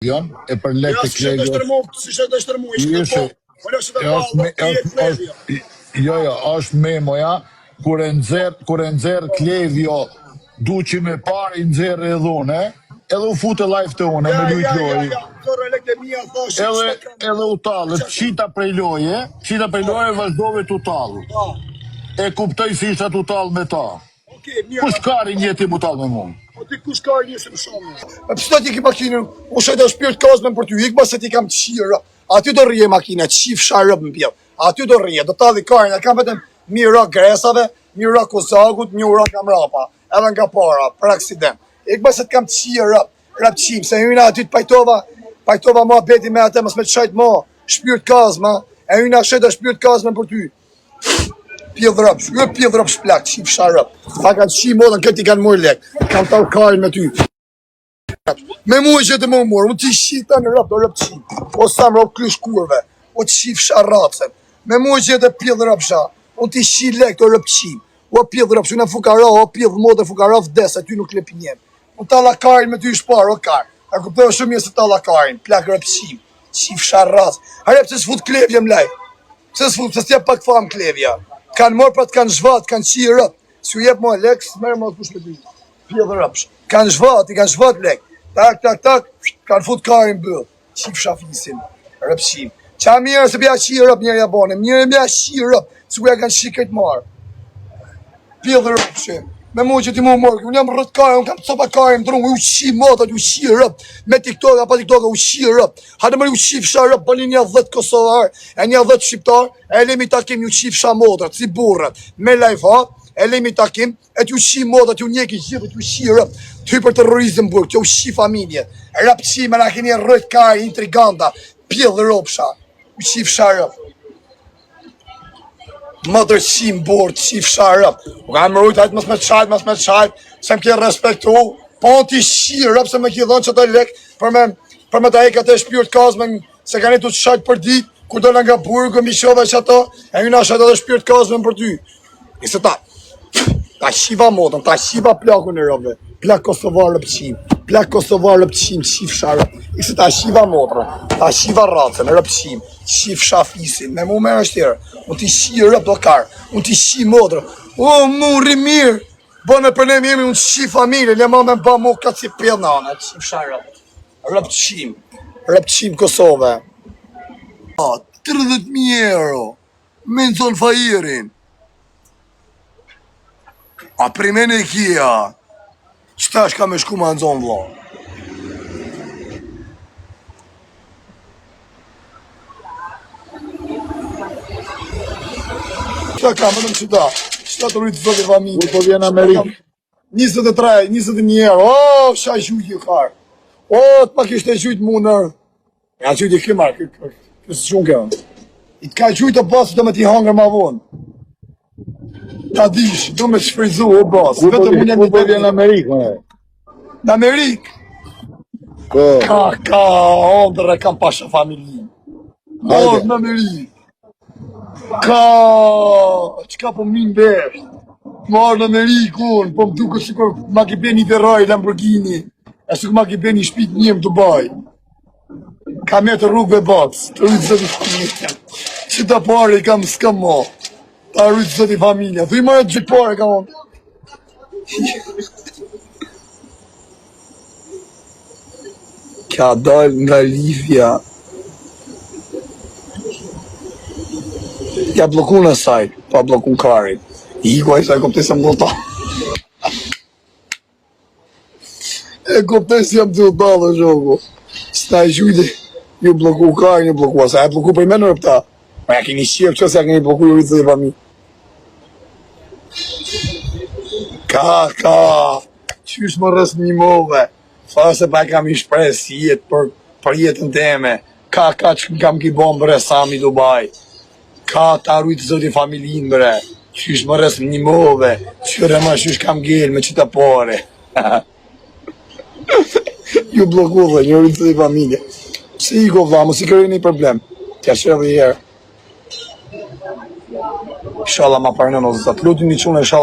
E për lek të Klevion. Është memoja, kur e nxerr Klevio, duqi me parë i nxerr edhe une, edhe u fute live të une, me lujt lojë. Edhe u talët, qita prej loje, vazhdove të talë. E kuptoj si isha të talë me ta. Kush kari njeti mu talë me mund? Ti kush ka njëse më shumë? Pështu ti ki makinën, u shajta shpirt kozmen për ty, ikba se ti kam të shirë. Aty do rrije makina, qif sharëp në pjellë. Aty do rrije, do talli karin, kam vetëm mira gresave, mira kozagut, mira kamrapa, edhe nga para, për aksident. Ikba se ti kam të shirë, rapqim, se hyna aty të pajtova ma beti me atë, mës me të shajt ma, shpirt kozma, e hyna shajta shpirt kozmen për ty. Pjellë shplak, qif sharëp. Ta kanë qi modën, këti kanë mërë lek. Kanë talë karin me ty. Me mu e gjithë më umorë, unë t'i shita në rëp, do rëp qim. O sam rëp krysh kurve, o t'shif sharacen. Me mu e gjithë pjellë rëp sha, unë t'i shi lek, do rëp qim. O pjellë rëp, shuna fukara, o pjellë modën fukara vdes, ty nuk le pinjem. Unë tala karin me ty shpar, o kar. A kuptohë shumë jesë tala karin, plak rëp qim. Qif sharacen. Harep se s'fut Klevja m'laj. Se s'fut, se s'tja pak fam Klevja. Kanë morë pra të kanë zhvat, kanë qi rëp. Si u jep mua lek, s'merë mua të kush me ty. Pjellë rëpsh. Kanë zhvat lek. Tak, kanë fut karin bëllë. Qif shafisin, rëpshim. Qa mirë se bja qi rëp njerë jabone. Mirë bja qi rëp, që uja kanë qi këtë marë. Pjellë rëpshim. Me mu që ti mu morë, unë jam rët karin, unë kam copa karin drungë, u qi motat, u qi rëp. Me TikTok, pa TikTok, u qi rëp. Hadë mërë u qi fsha rëp, bëni një 10 Kosovar, e një 10 shqiptar, e lemi takim ju qi fsha modrat, si burrat, me live ha, e lemi takim, e t'ju qi modrat, ju njeki gjithë, t'ju qi rëp, t'hy për terrorizm burg, t'ju qi familje, rëp qi me na keni rët karin, intriganda, pjellë rëpsha, u qi fsha rëp. Më dërqim bord, qif sharëp. U ka më rujt, hajtë mësme të qajt, se më kje respektu, po në ti shirëp, se më kje dhonë që të lek, për me ta eka të shpirt kazme, se ka një të qajt për dit, kur do nga burgë, mi shove që ato, e një nga shajt edhe shpirt kazme për ty. Nisë ta shiva modën, ta shiva plakun e rëve, plak Kosovar rëpqim, qif sharëp, nisë ta shiva modrë, ta shiva racën, rëpqim, qif shafisin, me mu me është tjere, unë t'i shi rëp do karë, unë t'i shi modrë, o mu rrimirë, bënë për ne mirë, unë shi familje, le ma me mba mu ka si pjellë në anë, qif sharëp, rëpqim Kosove. 30.000 euro, me në zonë fajirin. A primene i kia, qëta shka me shku ma në zonë vlo? Qëta ka, më në qëta të rritë zotë i familje. Kur po vjen Amerikë? 23.000 euro, o, shaj gjujt i karë. O, të pak ishte gjujt mu nërë. Ja gjujt i këmar, kësë shumë këmë. I të ka gjujt të basë, do me t'i hangër ma vonë. Ta dish, do me shfrizu o basë. Kur po vjen Amerikë? Në Amerikë? Ka, ondër e kam pasha familji. Ondër në Amerikë. Qka po minë beshtë. Marë në Amerikë unë, po më duke si kur ma ki beni Ferrari, Lamborghini. E si kur ma ki beni shpit njëm të baj. Ka me të rrugëve batës, të rritë zëti familja. Që të pare i kam s'kam ma. Ta rritë zëti familja. Thuj marë të gjithë pare ka unë. Ka dal nga Livja. Ja bloku në sajt, pa bloku në karin. I kuaj sa e kopte se më dhota. E kopte se jam dhota dhe shoko. Sta e gjujde, ju bloku karin, ju bloku asa. E bloku për i menë rëpta. Ma ja keni shqip që se ja keni bloku ju rritë dhe fami. Ka. Qysh më rës një move. Fa se pa kam i shpres jetë për jetën teme. Ka që kam ki bombë bre Sami Dubai. Ka ta rujtë zoti familin bre. Qysh më rës një move. Qyre ma qysh kam gel me qita pare. Ju bloku dhe një rujtë zoti familje. Si i ko vla, mos i kërë një problem. Tja shërë dhe i herë. Inshallah ma parënë në zëtë. Lutin një qunë, inshallah.